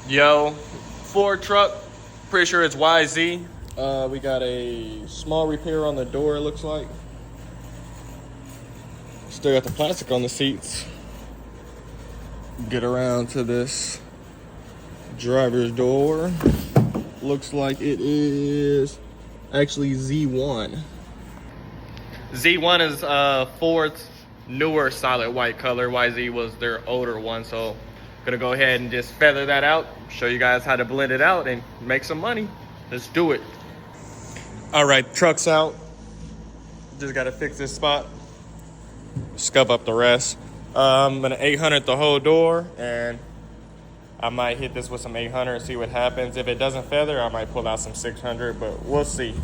Yo, Ford truck, pretty sure it's YZ. We got a small repair on the door, it looks like. Still got the plastic on the seats. Get around to this driver's door. Looks like it is actually Z1. Z1 is Ford's newer solid white color. YZ was their older one, so gonna go ahead and just feather that out, show you guys how to blend it out and make some money. Let's do it. All right, truck's out. Just gotta fix this spot, scuff up the rest. I'm gonna 800 the whole door, and I might hit this with some 800 and see what happens. If it doesn't feather, I might pull out some 600, but we'll see.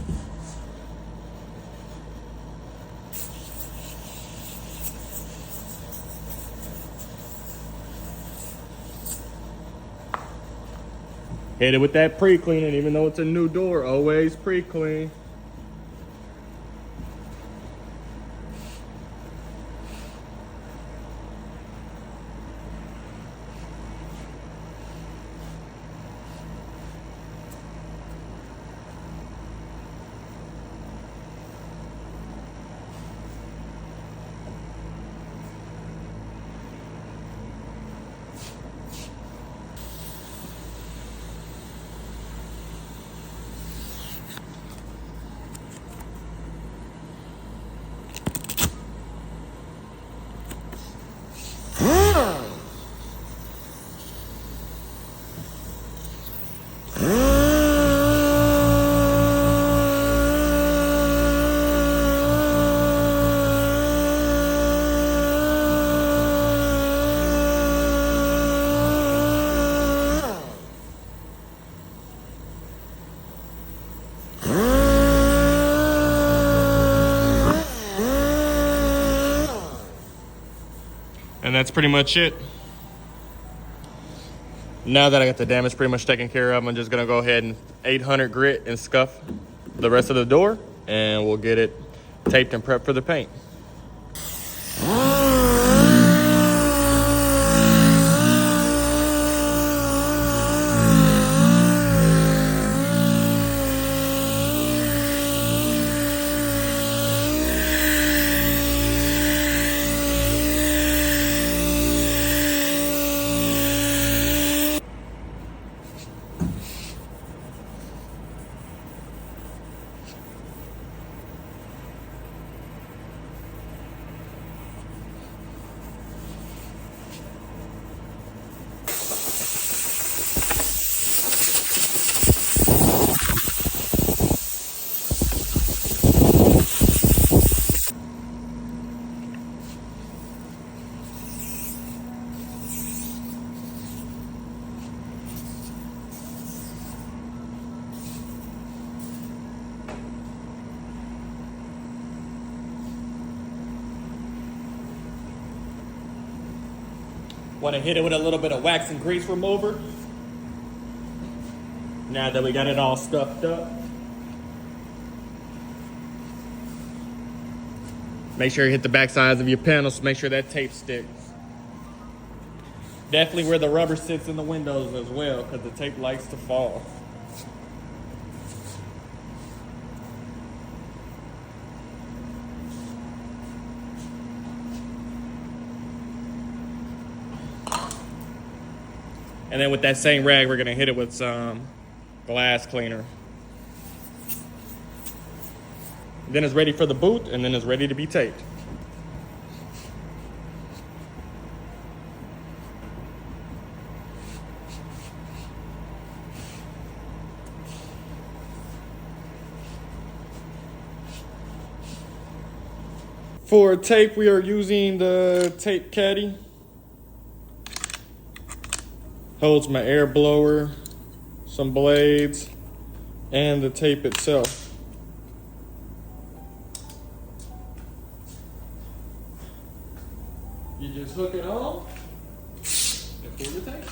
Hit it with that pre-cleaning, even though it's a new door, always pre-clean. And that's pretty much it. Now that I got the damage pretty much taken care of, I'm just gonna go ahead and 800 grit and scuff the rest of the door, and we'll get it taped and prepped for the paint. Want to hit it with a little bit of wax and grease remover. Now that we got it all stuffed up. Make sure you hit the back sides of your panels to make sure that tape sticks. Definitely where the rubber sits in the windows as well, because the tape likes to fall. And then with that same rag, we're gonna hit it with some glass cleaner. Then it's ready for the boot, and then it's ready to be taped. For tape, we are using the tape caddy. Holds my air blower, some blades, and the tape itself. You just hook it on and pull the tape.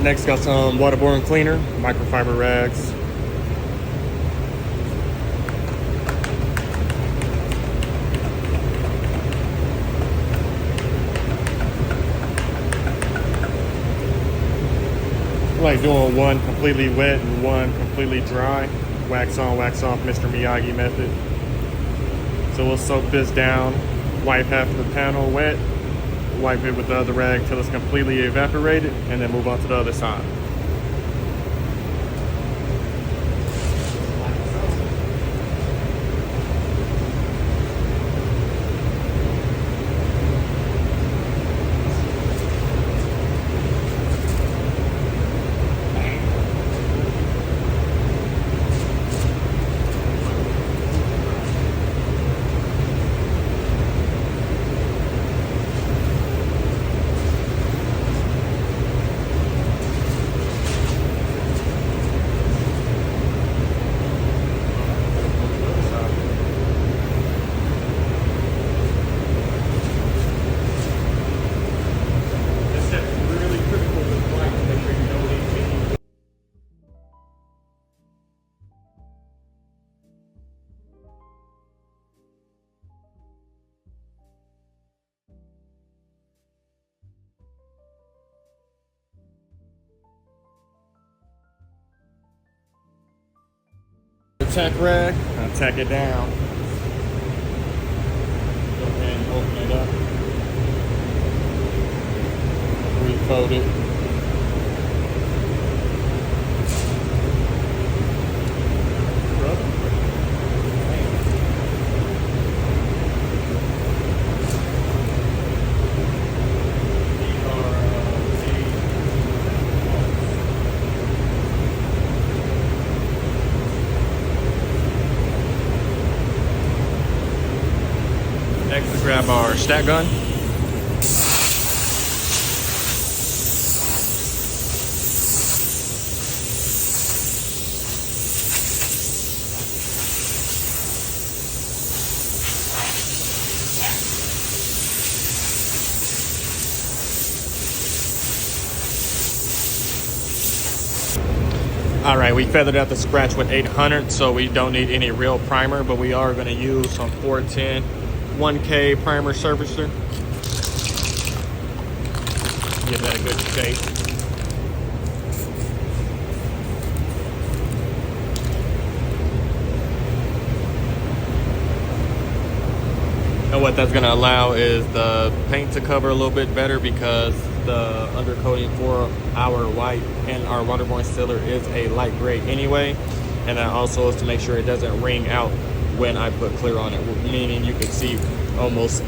Next, got some waterborne cleaner, microfiber rags. Like doing one completely wet and one completely dry. Wax on, wax off, Mr. Miyagi method. So we'll soak this down, wipe half of the panel wet, wipe it with the other rag till it's completely evaporated, and then move on to the other side. Tack rag, I'll tack it down. Go ahead and open it up. Recoat it. Next, we grab our stack gun. All right, we feathered out the scratch with 800, so we don't need any real primer, but we are going to use some 410 1K primer surfacer. Give that a good shake. And what that's going to allow is the paint to cover a little bit better, because the undercoating for our white and our waterborne sealer is a light gray anyway. And that also is to make sure it doesn't ring out when I put clear on it, meaning you can see almost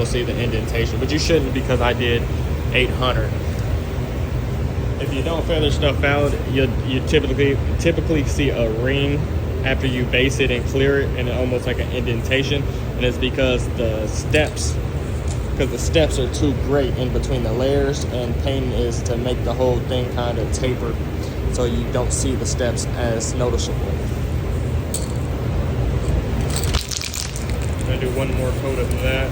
see the indentation, but you shouldn't, because I did 800. If you don't feather stuff out, you typically see a ring after you base it and clear it, and almost like an indentation, and it's because the steps are too great in between the layers, and painting is to make the whole thing kind of taper so you don't see the steps as noticeable. I'm gonna do one more coat of that.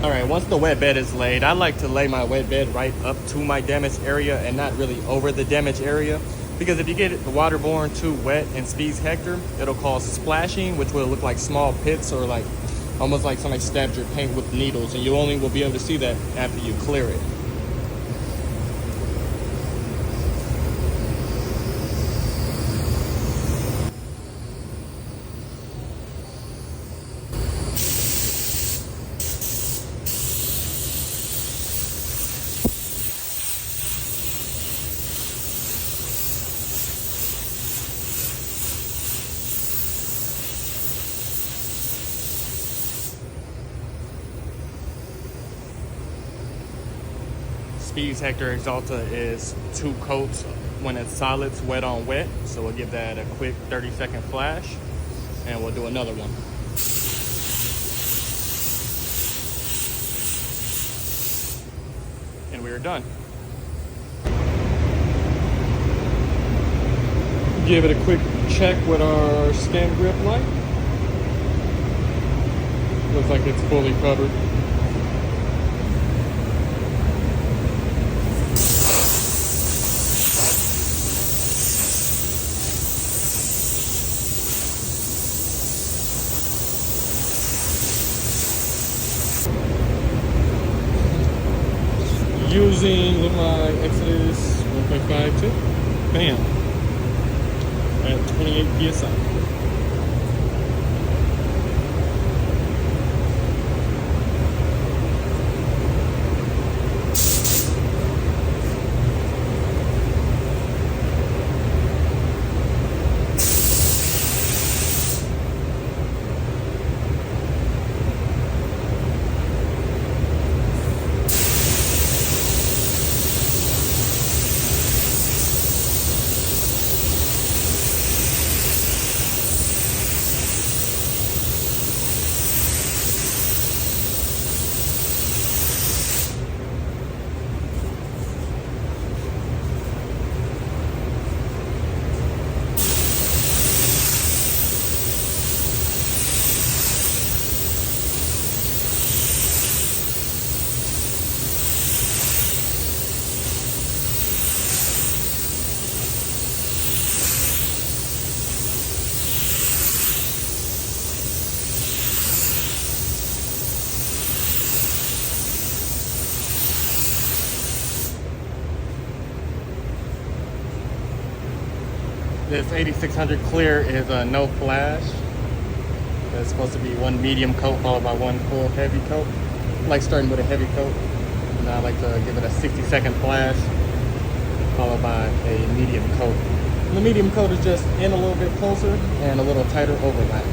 All right, once the wet bed is laid, I like to lay my wet bed right up to my damaged area and not really over the damaged area. Because if you get the waterborne too wet and spies hector, it'll cause splashing, which will look like small pits, or like almost like somebody stabbed your paint with needles, and you only will be able to see that after you clear it. Spies Hector Axalta is 2 coats when it's solids, wet on wet. So we'll give that a quick 30-second flash, and we'll do another one. And we are done. Give it a quick check with our skin grip light. Looks like it's fully covered. Using Lumai Exodus 1.5 tip, bam, at 28 psi. This 8600 clear is a no flash. It's supposed to be 1 medium coat followed by 1 full heavy coat. I like starting with a heavy coat, and I like to give it a 60-second flash followed by a medium coat. And the medium coat is just in a little bit closer and a little tighter overlap.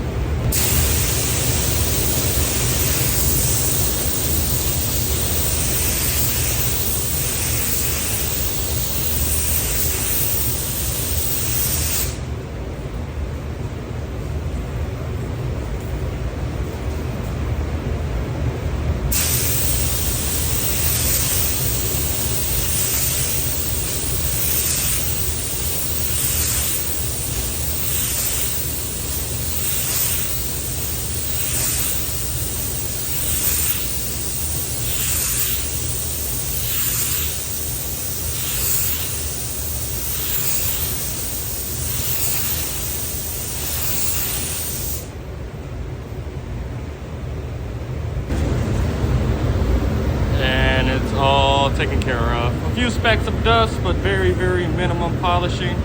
All taken care of. A few specks of dust, but very, very minimum polishing.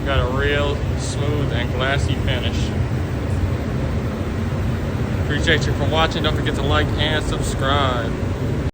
Got a real smooth and glassy finish. Appreciate you for watching. Don't forget to like and subscribe.